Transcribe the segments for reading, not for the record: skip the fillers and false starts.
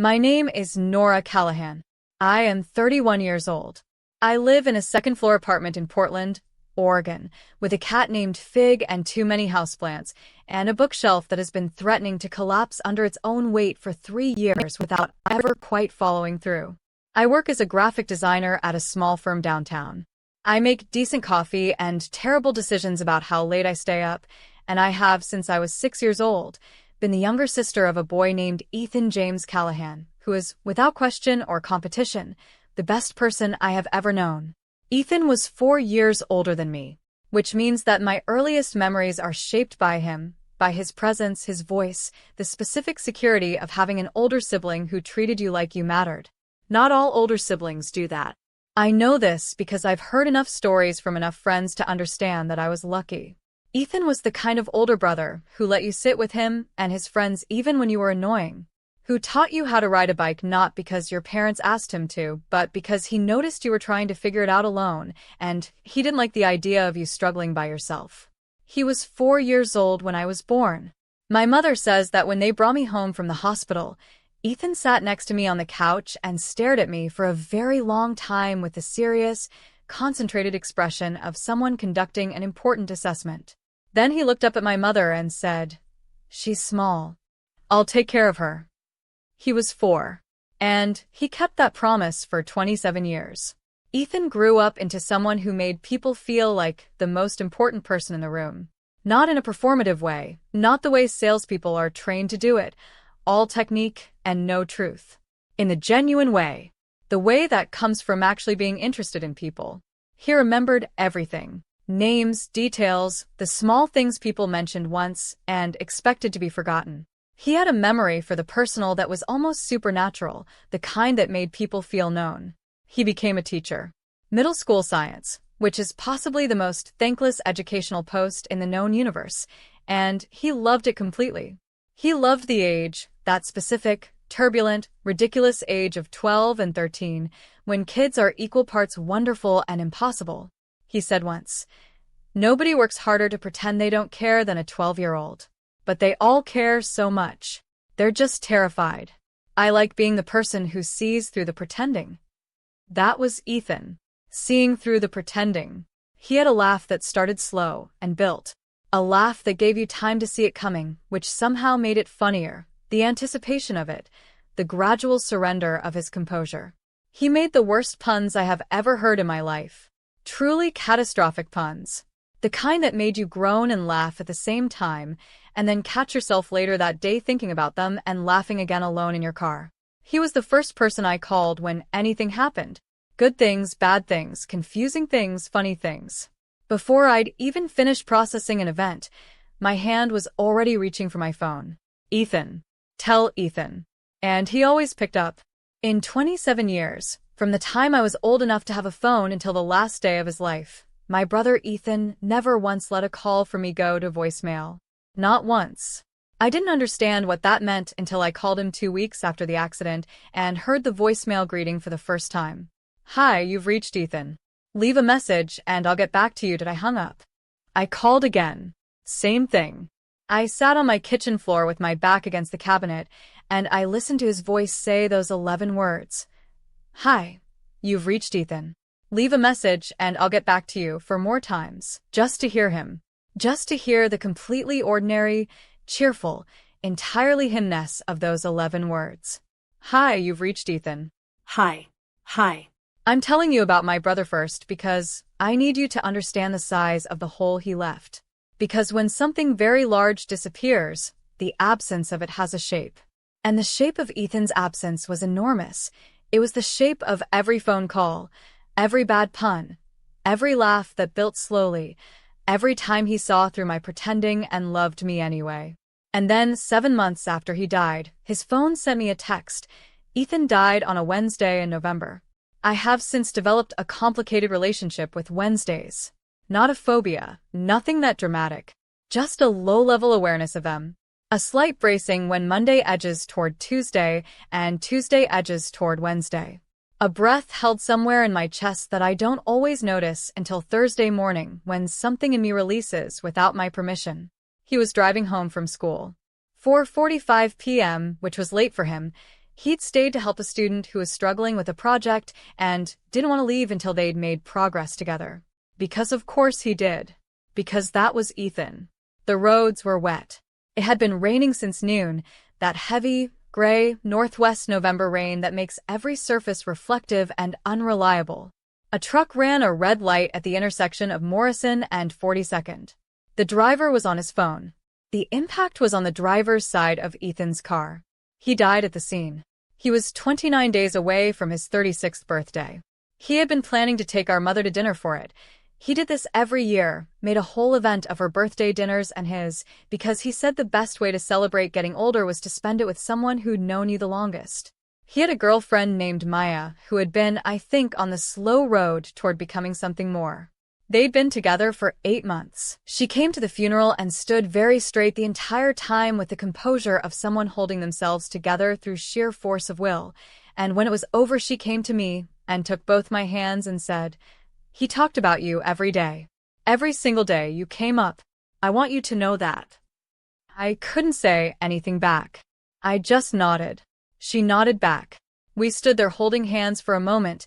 My name is Nora Callahan. I am 31 years old. I live in a second-floor apartment in Portland, Oregon, with a cat named Fig and too many houseplants, and a bookshelf that has been threatening to collapse under its own weight for 3 years without ever quite following through. I work as a graphic designer at a small firm downtown. I make decent coffee and terrible decisions about how late I stay up, and I have, since I was 6 years old, been the younger sister of a boy named Ethan James Callahan, who is, without question or competition, the best person I have ever known. Ethan was 4 years older than me, which means that my earliest memories are shaped by him, by his presence, his voice, the specific security of having an older sibling who treated you like you mattered. Not all older siblings do that. I know this because I've heard enough stories from enough friends to understand that I was lucky. Ethan was the kind of older brother who let you sit with him and his friends even when you were annoying, who taught you how to ride a bike not because your parents asked him to, but because he noticed you were trying to figure it out alone, and he didn't like the idea of you struggling by yourself. He was 4 years old when I was born. My mother says that when they brought me home from the hospital, Ethan sat next to me on the couch and stared at me for a very long time with the serious, concentrated expression of someone conducting an important assessment. Then he looked up at my mother and said, "She's small. I'll take care of her." He was 4. And he kept that promise for 27 years. Ethan grew up into someone who made people feel like the most important person in the room. Not in a performative way, not the way salespeople are trained to do it, all technique and no truth. In the genuine way, the way that comes from actually being interested in people. He remembered everything. Names, details, the small things people mentioned once and expected to be forgotten. He had a memory for the personal that was almost supernatural, the kind that made people feel known. He became a teacher. Middle school science, which is possibly the most thankless educational post in the known universe, and he loved it completely. He loved the age, that specific, turbulent, ridiculous age of 12 and 13, when kids are equal parts wonderful and impossible. He said once, "Nobody works harder to pretend they don't care than a 12-year-old. But they all care so much. They're just terrified. I like being the person who sees through the pretending." That was Ethan. Seeing through the pretending. He had a laugh that started slow and built. A laugh that gave you time to see it coming, which somehow made it funnier. The anticipation of it. The gradual surrender of his composure. He made the worst puns I have ever heard in my life. Truly catastrophic puns. The kind that made you groan and laugh at the same time, and then catch yourself later that day thinking about them and laughing again alone in your car. He was the first person I called when anything happened. Good things, bad things, confusing things, funny things. Before I'd even finished processing an event, my hand was already reaching for my phone. "Ethan. Tell Ethan." And he always picked up. In 27 years, from the time I was old enough to have a phone until the last day of his life, my brother Ethan never once let a call from me go to voicemail. Not once. I didn't understand what that meant until I called him 2 weeks after the accident and heard the voicemail greeting for the first time. "Hi, you've reached Ethan. Leave a message and I'll get back to you." I hung up. I called again. Same thing. I sat on my kitchen floor with my back against the cabinet, and I listened to his voice say those 11 words. "Hi, you've reached Ethan. Leave a message and I'll get back to you," for more times, just to hear him. Just to hear the completely ordinary, cheerful, entirely himness of those 11 words. "Hi, you've reached Ethan." Hi. Hi. I'm telling you about my brother first because I need you to understand the size of the hole he left. Because when something very large disappears, the absence of it has a shape. And the shape of Ethan's absence was enormous. It was the shape of every phone call, every bad pun, every laugh that built slowly, every time he saw through my pretending and loved me anyway. And then, 7 months after he died, his phone sent me a text. Ethan died on a Wednesday in November. I have since developed a complicated relationship with Wednesdays. Not a phobia, nothing that dramatic. Just a low-level awareness of them. A slight bracing when Monday edges toward Tuesday and Tuesday edges toward Wednesday. A breath held somewhere in my chest that I don't always notice until Thursday morning when something in me releases without my permission. He was driving home from school. 4:45 p.m., which was late for him. He'd stayed to help a student who was struggling with a project and didn't want to leave until they'd made progress together. Because of course he did. Because that was Ethan. The roads were wet. It had been raining since noon, that heavy, gray, northwest November rain that makes every surface reflective and unreliable. A truck ran a red light at the intersection of Morrison and 42nd. The driver was on his phone. The impact was on the driver's side of Ethan's car. He died at the scene. He was 29 days away from his 36th birthday. He had been planning to take our mother to dinner for it. He did this every year, made a whole event of her birthday dinners and his, because he said the best way to celebrate getting older was to spend it with someone who'd known you the longest. He had a girlfriend named Maya, who had been, I think, on the slow road toward becoming something more. They'd been together for 8 months. She came to the funeral and stood very straight the entire time with the composure of someone holding themselves together through sheer force of will, and when it was over she came to me and took both my hands and said, "He talked about you every day. Every single day you came up. I want you to know that." I couldn't say anything back. I just nodded. She nodded back. We stood there holding hands for a moment,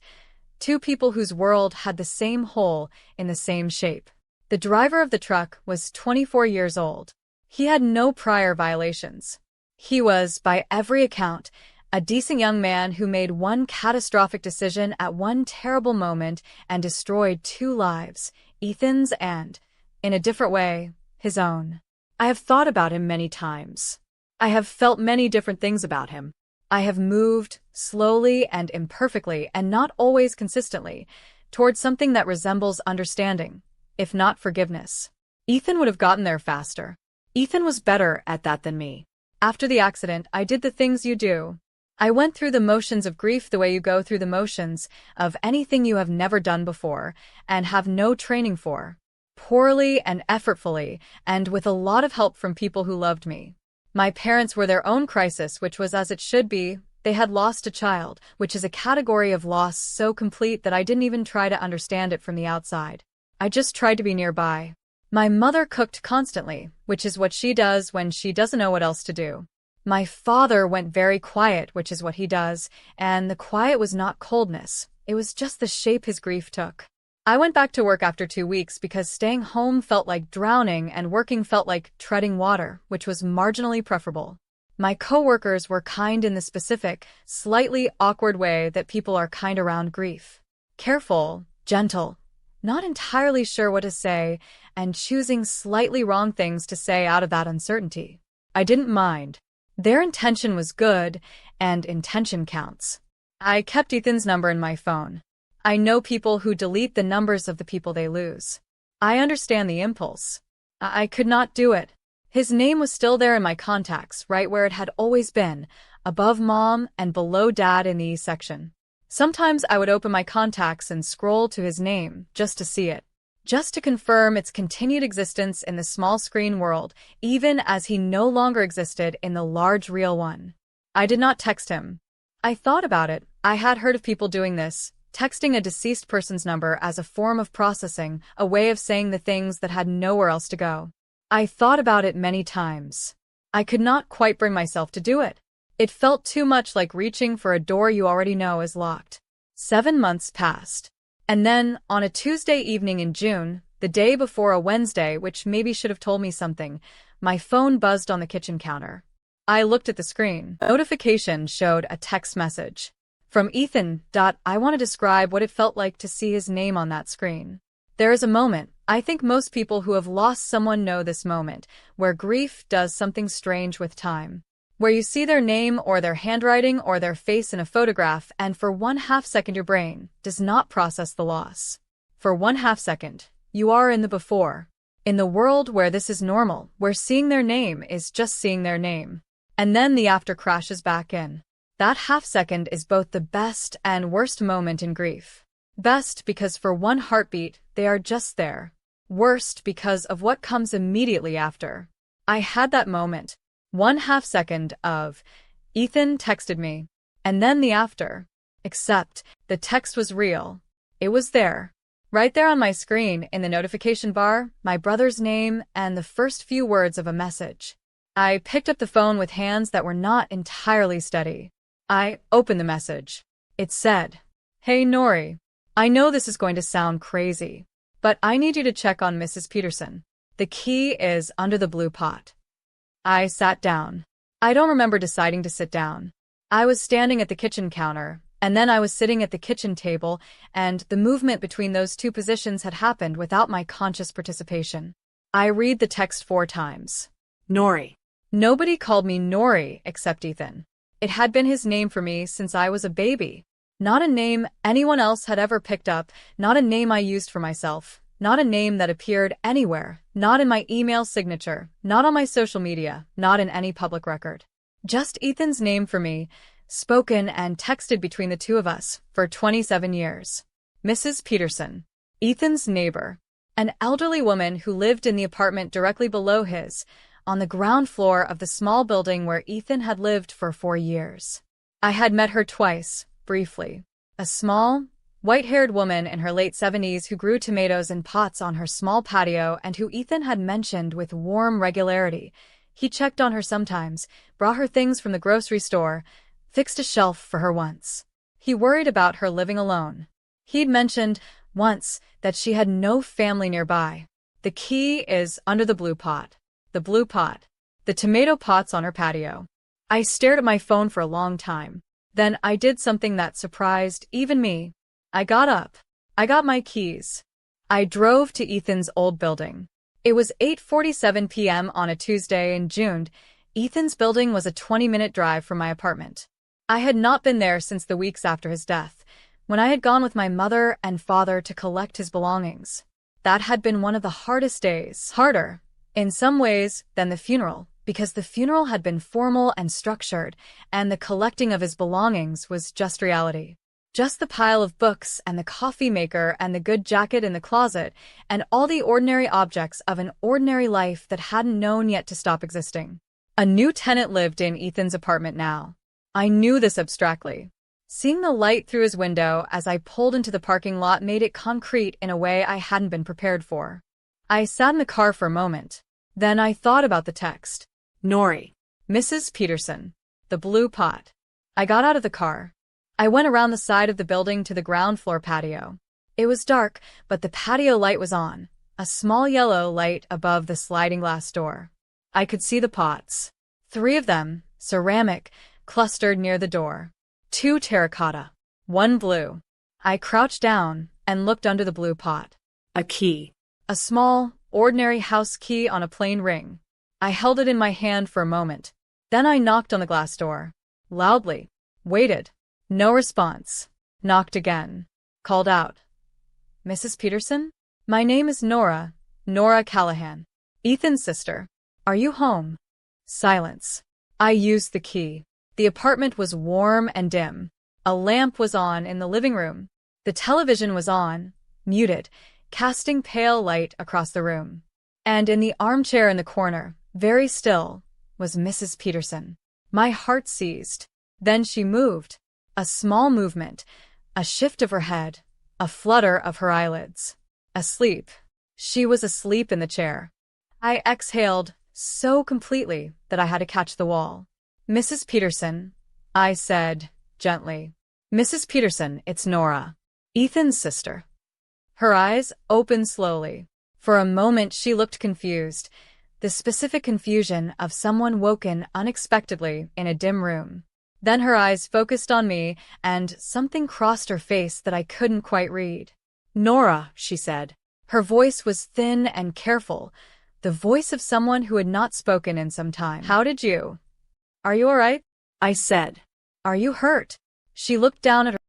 two people whose world had the same hole in the same shape. The driver of the truck was 24 years old. He had no prior violations. He was, by every account, a decent young man who made one catastrophic decision at one terrible moment and destroyed 2 lives, Ethan's and, in a different way, his own. I have thought about him many times. I have felt many different things about him. I have moved, slowly and imperfectly, and not always consistently, towards something that resembles understanding, if not forgiveness. Ethan would have gotten there faster. Ethan was better at that than me. After the accident, I did the things you do. I went through the motions of grief the way you go through the motions of anything you have never done before and have no training for. Poorly and effortfully, and with a lot of help from people who loved me. My parents were their own crisis, which was as it should be. They had lost a child, which is a category of loss so complete that I didn't even try to understand it from the outside. I just tried to be nearby. My mother cooked constantly, which is what she does when she doesn't know what else to do. My father went very quiet, which is what he does, and the quiet was not coldness. It was just the shape his grief took. I went back to work after 2 weeks because staying home felt like drowning and working felt like treading water, which was marginally preferable. My coworkers were kind in the specific, slightly awkward way that people are kind around grief. Careful, gentle, not entirely sure what to say, and choosing slightly wrong things to say out of that uncertainty. I didn't mind. Their intention was good, and intention counts. I kept Ethan's number in my phone. I know people who delete the numbers of the people they lose. I understand the impulse. I could not do it. His name was still there in my contacts, right where it had always been, above Mom and below Dad in the E section. Sometimes I would open my contacts and scroll to his name, just to see it. Just to confirm its continued existence in the small screen world, even as he no longer existed in the large real one. I did not text him. I thought about it. I had heard of people doing this, texting a deceased person's number as a form of processing, a way of saying the things that had nowhere else to go. I thought about it many times. I could not quite bring myself to do it. It felt too much like reaching for a door you already know is locked. 7 months passed. And then, on a Tuesday evening in June, the day before a Wednesday, which maybe should have told me something, my phone buzzed on the kitchen counter. I looked at the screen. A notification showed a text message. From Ethan. I want to describe what it felt like to see his name on that screen. There is a moment, I think most people who have lost someone know this moment, where grief does something strange with time. Where you see their name or their handwriting or their face in a photograph and for 1/2 second your brain does not process the loss. For 1/2 second, you are in the before. In the world where this is normal, where seeing their name is just seeing their name. And then the after crashes back in. That 1/2 second is both the best and worst moment in grief. Best because for one heartbeat, they are just there. Worst because of what comes immediately after. I had that moment. 1/2 second of, Ethan texted me. And then the after. Except, the text was real. It was there. Right there on my screen, in the notification bar, my brother's name and the first few words of a message. I picked up the phone with hands that were not entirely steady. I opened the message. It said, "Hey Nori, I know this is going to sound crazy, but I need you to check on Mrs. Peterson. The key is under the blue pot." I sat down. I don't remember deciding to sit down. I was standing at the kitchen counter, and then I was sitting at the kitchen table, and the movement between those two positions had happened without my conscious participation. I read the text 4 times. Nori. Nobody called me Nori except Ethan. It had been his name for me since I was a baby. Not a name anyone else had ever picked up, not a name I used for myself, not a name that appeared anywhere, not in my email signature, not on my social media, not in any public record. Just Ethan's name for me, spoken and texted between the two of us for 27 years. Mrs. Peterson, Ethan's neighbor, an elderly woman who lived in the apartment directly below his, on the ground floor of the small building where Ethan had lived for 4 years. I had met her twice, briefly. A small, white-haired woman in her late 70s who grew tomatoes in pots on her small patio and who Ethan had mentioned with warm regularity. He checked on her sometimes, brought her things from the grocery store, fixed a shelf for her once. He worried about her living alone. He'd mentioned, once, that she had no family nearby. The key is under the blue pot. The blue pot. The tomato pots on her patio. I stared at my phone for a long time. Then I did something that surprised even me. I got up. I got my keys. I drove to Ethan's old building. It was 8:47 p.m. on a Tuesday in June. Ethan's building was a 20-minute drive from my apartment. I had not been there since the weeks after his death, when I had gone with my mother and father to collect his belongings. That had been one of the hardest days. Harder, in some ways, than the funeral, because the funeral had been formal and structured, and the collecting of his belongings was just reality. Just the pile of books and the coffee maker and the good jacket in the closet, and all the ordinary objects of an ordinary life that hadn't known yet to stop existing. A new tenant lived in Ethan's apartment now. I knew this abstractly. Seeing the light through his window as I pulled into the parking lot made it concrete in a way I hadn't been prepared for. I sat in the car for a moment. Then I thought about the text. Nori. Mrs. Peterson. The blue pot. I got out of the car. I went around the side of the building to the ground floor patio. It was dark, but the patio light was on, a small yellow light above the sliding glass door. I could see the pots. 3 of them, ceramic, clustered near the door. 2 terracotta. 1 blue. I crouched down and looked under the blue pot. A key. A small, ordinary house key on a plain ring. I held it in my hand for a moment. Then I knocked on the glass door. Loudly. Waited. No response. Knocked again. Called out. "Mrs. Peterson? My name is Nora, Nora Callahan. Ethan's sister. Are you home?" Silence. I used the key. The apartment was warm and dim. A lamp was on in the living room. The television was on, muted, casting pale light across the room. And in the armchair in the corner, very still, was Mrs. Peterson. My heart seized. Then she moved. A small movement, a shift of her head, a flutter of her eyelids. Asleep. She was asleep in the chair. I exhaled so completely that I had to catch the wall. "Mrs. Peterson," I said, gently. "Mrs. Peterson, it's Nora. Ethan's sister." Her eyes opened slowly. For a moment she looked confused, the specific confusion of someone woken unexpectedly in a dim room. Then her eyes focused on me, and something crossed her face that I couldn't quite read. "Nora," she said. Her voice was thin and careful, the voice of someone who had not spoken in some time. "How did you? Are you all right?" I said. "Are you hurt?" She looked down at her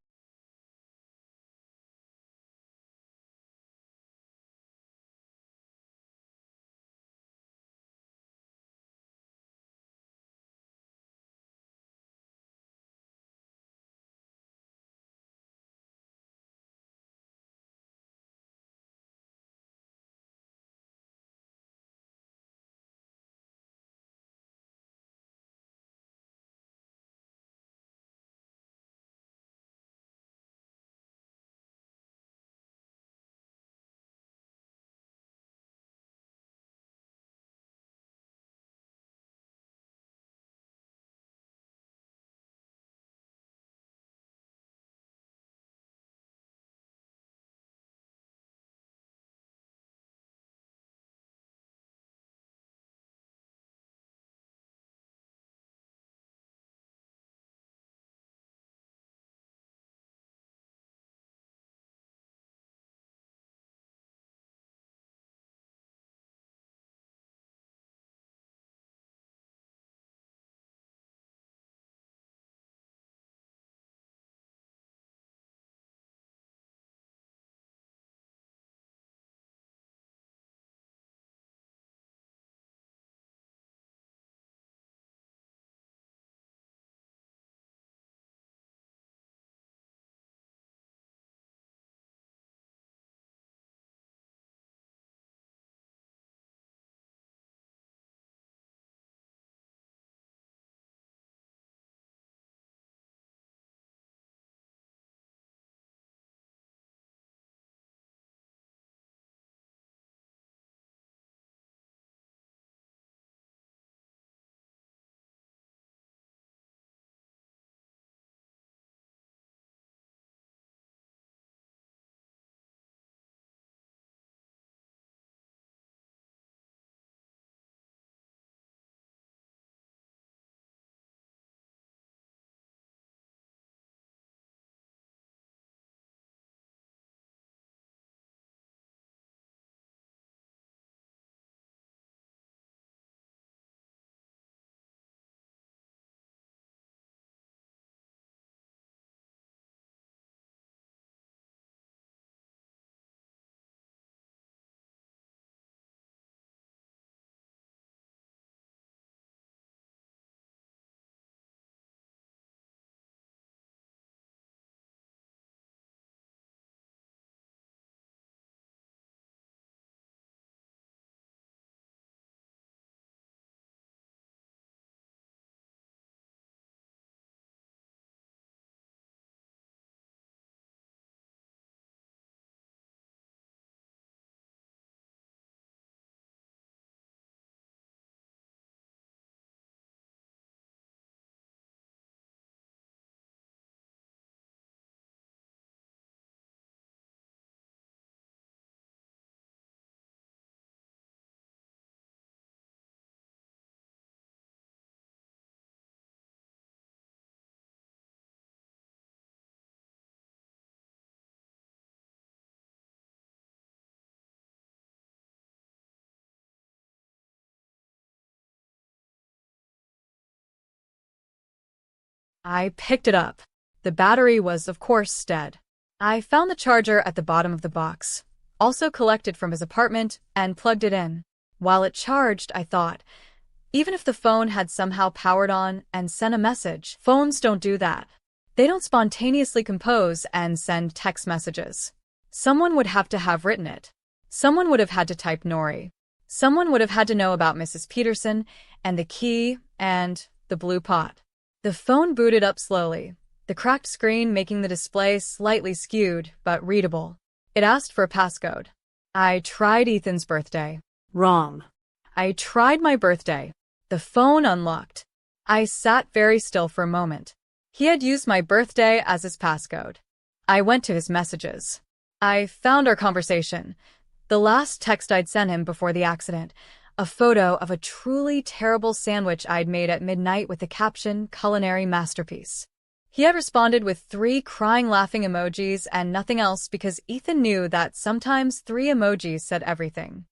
I picked it up. The battery was, of course, dead. I found the charger at the bottom of the box, also collected from his apartment, and plugged it in. While it charged, I thought, even if the phone had somehow powered on and sent a message, phones don't do that. They don't spontaneously compose and send text messages. Someone would have to have written it. Someone would have had to type Nori. Someone would have had to know about Mrs. Peterson and the key and the blue pot. The phone booted up slowly, the cracked screen making the display slightly skewed but readable. It asked for a passcode. I tried Ethan's birthday. Wrong. I tried my birthday. The phone unlocked. I sat very still for a moment. He had used my birthday as his passcode. I went to his messages. I found our conversation. The last text I'd sent him before the accident. A photo of a truly terrible sandwich I'd made at midnight with the caption, "Culinary Masterpiece." He had responded with 3 crying laughing emojis and nothing else because Ethan knew that sometimes 3 emojis said everything.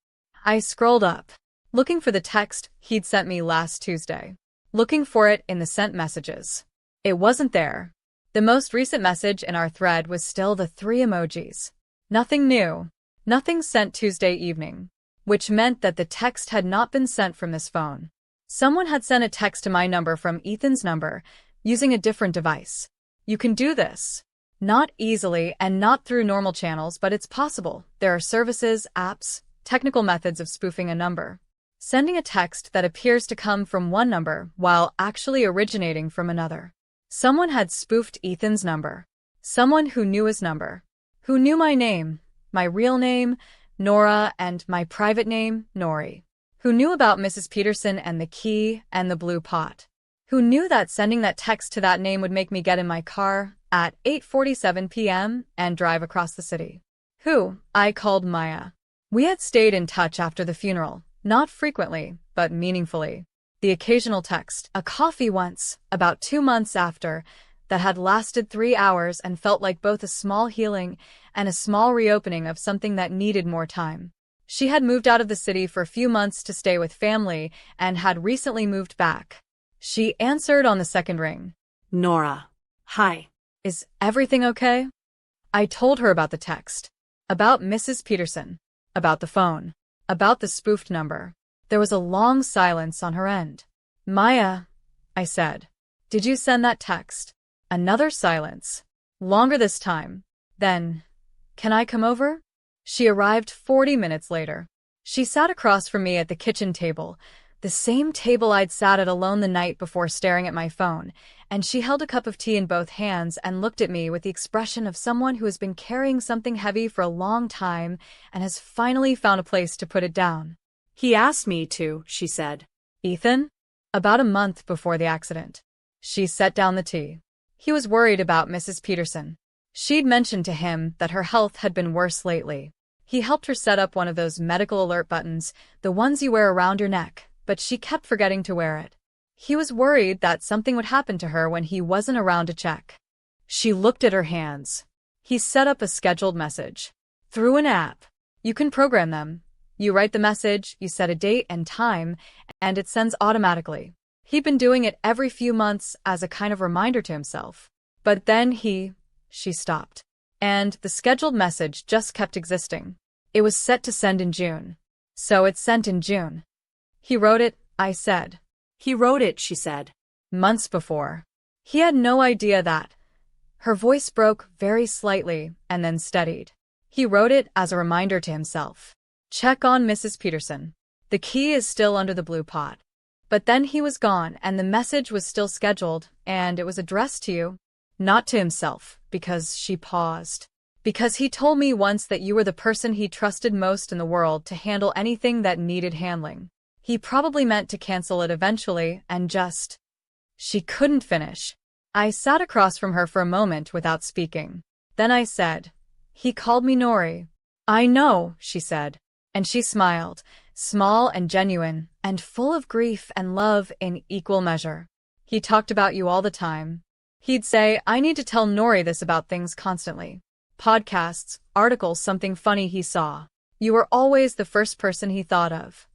I scrolled up, looking for the text he'd sent me last Tuesday. Looking for it in the sent messages. It wasn't there. The most recent message in our thread was still the 3 emojis. Nothing new. Nothing sent Tuesday evening. Which meant that the text had not been sent from this phone. Someone had sent a text to my number from Ethan's number, using a different device. You can do this. Not easily and not through normal channels, but it's possible. There are services, apps, technical methods of spoofing a number. Sending a text that appears to come from one number while actually originating from another. Someone had spoofed Ethan's number. Someone who knew his number. Who knew my name, my real name, Nora, and my private name, Nori. Who knew about Mrs. Peterson and the key and the blue pot. Who knew that sending that text to that name would make me get in my car at 8:47 p.m. and drive across the city. Who I called Maya. We had stayed in touch after the funeral, not frequently, but meaningfully. The occasional text, a coffee once, about 2 months after, that had lasted 3 hours and felt like both a small healing and a small reopening of something that needed more time. She had moved out of the city for a few months to stay with family and had recently moved back. She answered on the second ring. Nora. Hi. Is everything okay? I told her about the text. About Mrs. Peterson. About the phone. About the spoofed number. There was a long silence on her end. Maya, I said. Did you send that text? Another silence. Longer this time. Then, can I come over? She arrived 40 minutes later. She sat across from me at the kitchen table, the same table I'd sat at alone the night before staring at my phone, and she held a cup of tea in both hands and looked at me with the expression of someone who has been carrying something heavy for a long time and has finally found a place to put it down. He asked me to, she said. Ethan? About a month before the accident. She set down the tea. He was worried about Mrs. Peterson. She'd mentioned to him that her health had been worse lately. He helped her set up one of those medical alert buttons, the ones you wear around your neck, but she kept forgetting to wear it. He was worried that something would happen to her when he wasn't around to check. She looked at her hands. He set up a scheduled message. Through an app. You can program them. You write the message, you set a date and time, and it sends automatically. He'd been doing it every few months as a kind of reminder to himself. But then she stopped. And the scheduled message just kept existing. It was set to send in June. So it sent in June. He wrote it, I said. He wrote it, she said. Months before. He had no idea that. Her voice broke very slightly and then steadied. He wrote it as a reminder to himself. Check on Mrs. Peterson. The key is still under the blue pot. But then he was gone and the message was still scheduled and it was addressed to you. Not to himself, because she paused. Because he told me once that you were the person he trusted most in the world to handle anything that needed handling. He probably meant to cancel it eventually and just... She couldn't finish. I sat across from her for a moment without speaking. Then I said, he called me Nori. I know, she said. And she smiled, small and genuine, and full of grief and love in equal measure. He talked about you all the time. He'd say, I need to tell Nori this about things constantly. Podcasts, articles, something funny he saw. You were always the first person he thought of.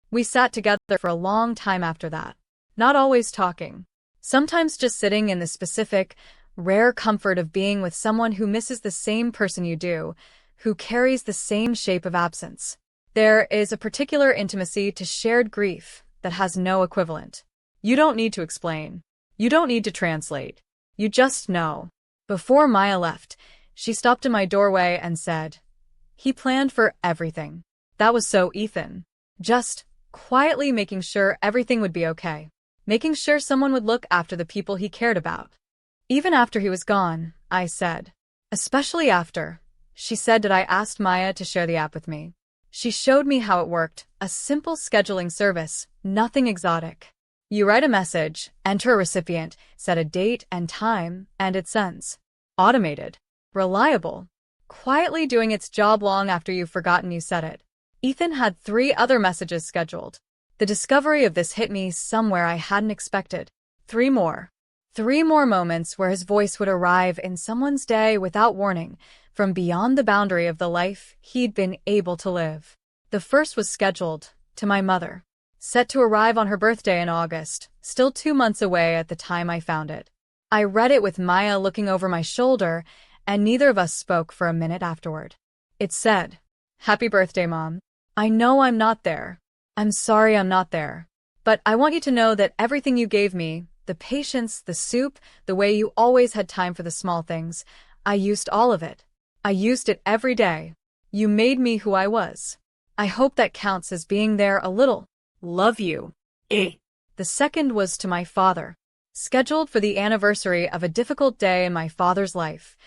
We sat together for a long time after that. Not always talking. Sometimes just sitting in the specific, rare comfort of being with someone who misses the same person you do, who carries the same shape of absence. There is a particular intimacy to shared grief that has no equivalent. You don't need to explain. You don't need to translate. You just know. Before Maya left, she stopped in my doorway and said, "He planned for everything." That was so Ethan. Just quietly making sure everything would be okay. Making sure someone would look after the people he cared about. Even after he was gone, I said. Especially after. She said that I asked Maya to share the app with me. She showed me how it worked, a simple scheduling service, nothing exotic. You write a message, enter a recipient, set a date and time, and it sends. Automated. Reliable. Quietly doing its job long after you've forgotten you said it. Ethan had 3 other messages scheduled. The discovery of this hit me somewhere I hadn't expected. 3 more. 3 more moments where his voice would arrive in someone's day without warning, from beyond the boundary of the life he'd been able to live. The first was scheduled, to my mother. Set to arrive on her birthday in August, still 2 months away at the time I found it. I read it with Maya looking over my shoulder, and neither of us spoke for a minute afterward. It said, "Happy birthday, Mom. I know I'm not there. I'm sorry I'm not there. But I want you to know that everything you gave me, the patience, the soup, the way you always had time for the small things, I used all of it. I used it every day. You made me who I was. I hope that counts as being there a little. Love you." The second was to my father. Scheduled for the anniversary of a difficult day in my father's life.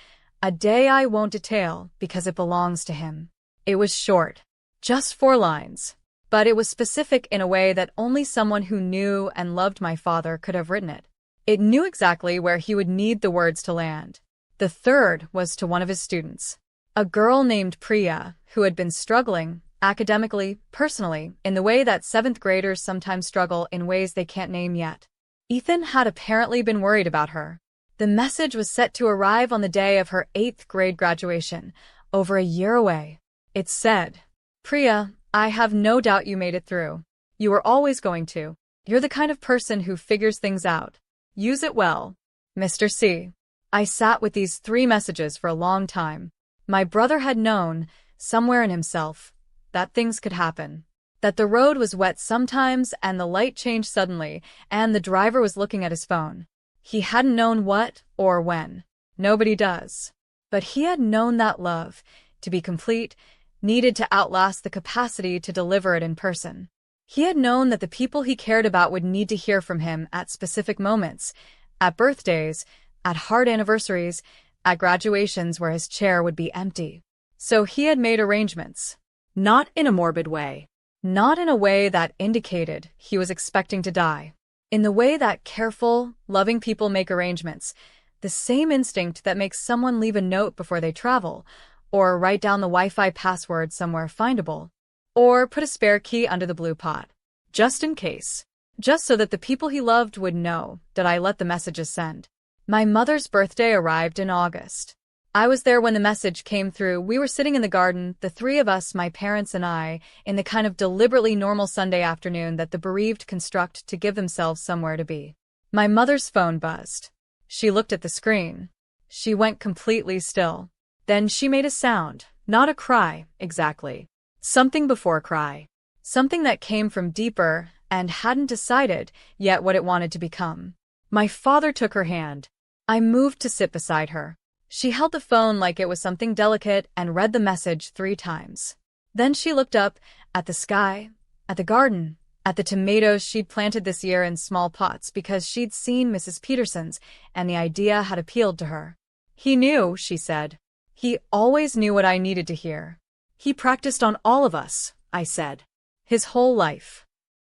A day I won't detail because it belongs to him. It was short. Just 4 lines. But it was specific in a way that only someone who knew and loved my father could have written it. It knew exactly where he would need the words to land. The third was to one of his students. A girl named Priya, who had been struggling, academically, personally, in the way that 7th graders sometimes struggle in ways they can't name yet. Ethan had apparently been worried about her. The message was set to arrive on the day of her 8th grade graduation, over a year away. It said, "Priya, I have no doubt you made it through. You were always going to. You're the kind of person who figures things out. Use it well. Mr. C." I sat with these 3 messages for a long time. My brother had known, somewhere in himself, that things could happen. That the road was wet sometimes and the light changed suddenly, and the driver was looking at his phone. He hadn't known what or when. Nobody does. But he had known that love, to be complete, needed to outlast the capacity to deliver it in person. He had known that the people he cared about would need to hear from him at specific moments, at birthdays, at hard anniversaries, at graduations where his chair would be empty. So he had made arrangements. Not in a morbid way. Not in a way that indicated he was expecting to die. In the way that careful, loving people make arrangements, the same instinct that makes someone leave a note before they travel, or write down the Wi-Fi password somewhere findable, or put a spare key under the blue pot. Just in case. Just so that the people he loved would know that I let the messages send. My mother's birthday arrived in August. I was there when the message came through. We were sitting in the garden, the 3 of us, my parents and I, in the kind of deliberately normal Sunday afternoon that the bereaved construct to give themselves somewhere to be. My mother's phone buzzed. She looked at the screen. She went completely still. Then she made a sound, not a cry, exactly. Something before a cry. Something that came from deeper and hadn't decided yet what it wanted to become. My father took her hand. I moved to sit beside her. She held the phone like it was something delicate and read the message 3 times. Then she looked up, at the sky, at the garden, at the tomatoes she'd planted this year in small pots because she'd seen Mrs. Peterson's and the idea had appealed to her. "He knew," she said. "He always knew what I needed to hear. He practiced on all of us," I said. "His whole life."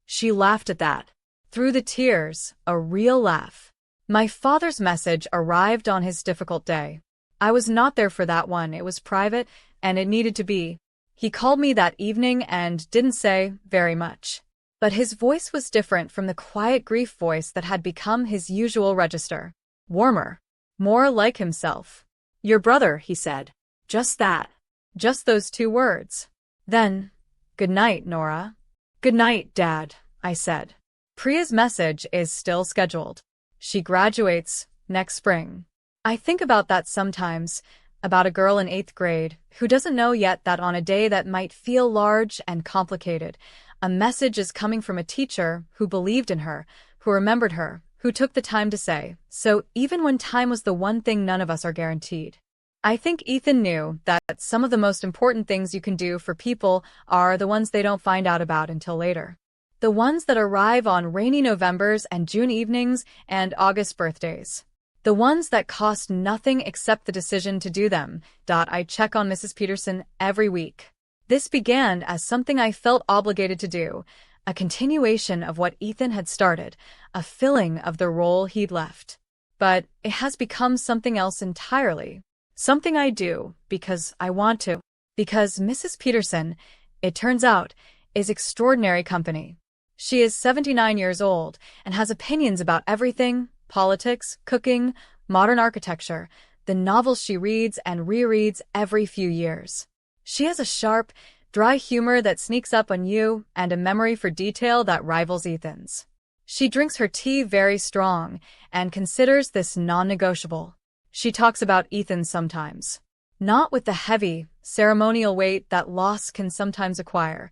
She laughed at that. Through the tears, a real laugh. My father's message arrived on his difficult day. I was not there for that one. It was private, and it needed to be. He called me that evening and didn't say very much. But his voice was different from the quiet grief voice that had become his usual register. Warmer. More like himself. "Your brother," he said. Just that. Just those 2 words. Then, "Good night, Nora." "Good night, Dad," I said. Priya's message is still scheduled. She graduates next spring. I think about that sometimes, about a girl in 8th grade who doesn't know yet that on a day that might feel large and complicated, a message is coming from a teacher who believed in her, who remembered her, who took the time to say, so even when time was the one thing none of us are guaranteed. I think Ethan knew that some of the most important things you can do for people are the ones they don't find out about until later. The ones that arrive on rainy Novembers and June evenings and August birthdays. The ones that cost nothing except the decision to do them. I check on Mrs. Peterson every week. This began as something I felt obligated to do, a continuation of what Ethan had started, a filling of the role he'd left. But it has become something else entirely. Something I do because I want to. Because Mrs. Peterson, it turns out, is extraordinary company. She is 79 years old and has opinions about everything: politics, cooking, modern architecture, the novels she reads and rereads every few years. She has a sharp, dry humor that sneaks up on you and a memory for detail that rivals Ethan's. She drinks her tea very strong and considers this non-negotiable. She talks about Ethan sometimes. Not with the heavy, ceremonial weight that loss can sometimes acquire,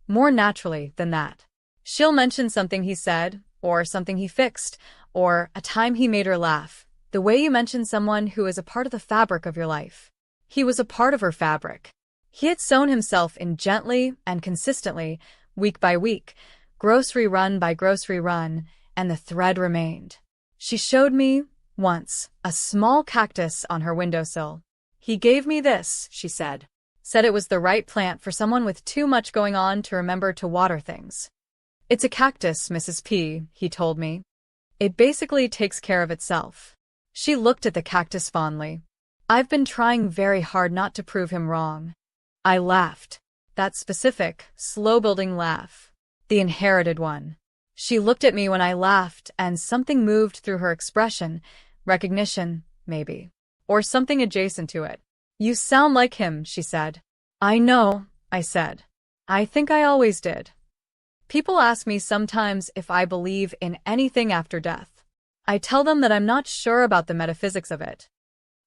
more naturally than that. She'll mention something he said, or something he fixed, or a time he made her laugh, the way you mention someone who is a part of the fabric of your life. He was a part of her fabric. He had sewn himself in gently and consistently, week by week, grocery run by grocery run, and the thread remained. She showed me, once, a small cactus on her windowsill. He gave me this, she said. Said it was the right plant for someone with too much going on to remember to water things. It's a cactus, Mrs. P., he told me. It basically takes care of itself. She looked at the cactus fondly. I've been trying very hard not to prove him wrong. I laughed. That specific, slow-building laugh. The inherited one. She looked at me when I laughed, and something moved through her expression. Recognition, maybe. Or something adjacent to it. You sound like him, she said. I know, I said. I think I always did. People ask me sometimes if I believe in anything after death. I tell them that I'm not sure about the metaphysics of it.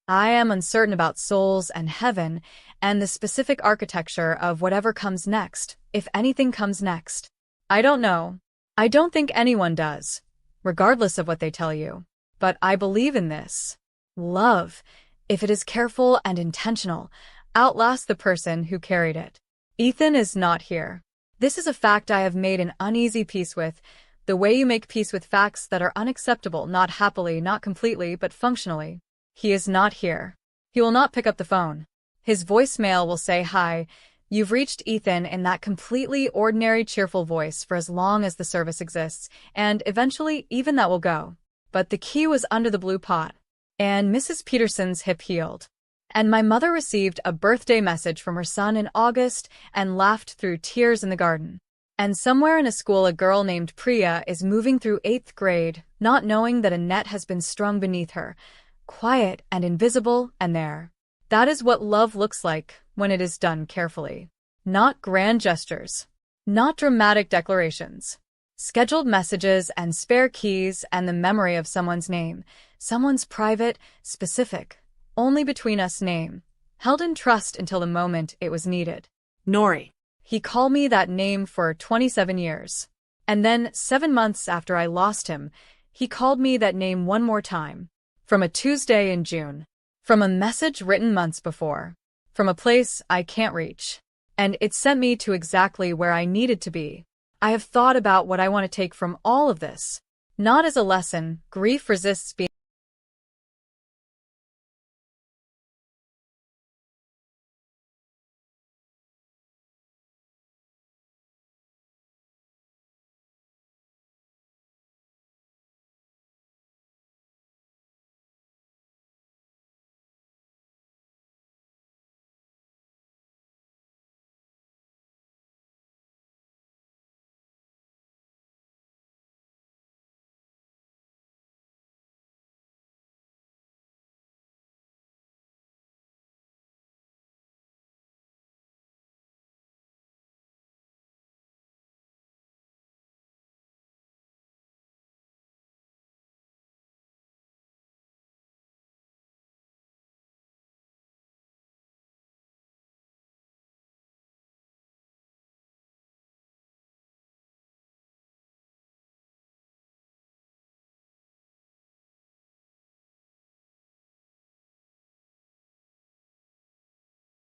I am uncertain about souls and heaven and the specific architecture of whatever comes next, if anything comes next. I don't know. I don't think anyone does, regardless of what they tell you. But I believe in this. Love, if it is careful and intentional, outlasts the person who carried it. Ethan is not here. This is a fact I have made an uneasy peace with, the way you make peace with facts that are unacceptable, not happily, not completely, but functionally. He is not here. He will not pick up the phone. His voicemail will say, "Hi, you've reached Ethan," in that completely ordinary, cheerful voice for as long as the service exists, and eventually even that will go. But the key was under the blue pot, and Mrs. Peterson's hip healed. And my mother received a birthday message from her son in August and laughed through tears in the garden. And somewhere in a school a girl named Priya is moving through 8th grade, not knowing that a net has been strung beneath her, quiet and invisible and there. That is what love looks like when it is done carefully. Not grand gestures. Not dramatic declarations. Scheduled messages and spare keys and the memory of someone's name, someone's private, specific, only between us name, held in trust until the moment it was needed. Nora. He called me that name for 27 years. And then, 7 months after I lost him, he called me that name one more time. From a Tuesday in June. From a message written months before. From a place I can't reach. And it sent me to exactly where I needed to be. I have thought about what I want to take from all of this. Not as a lesson, grief resists being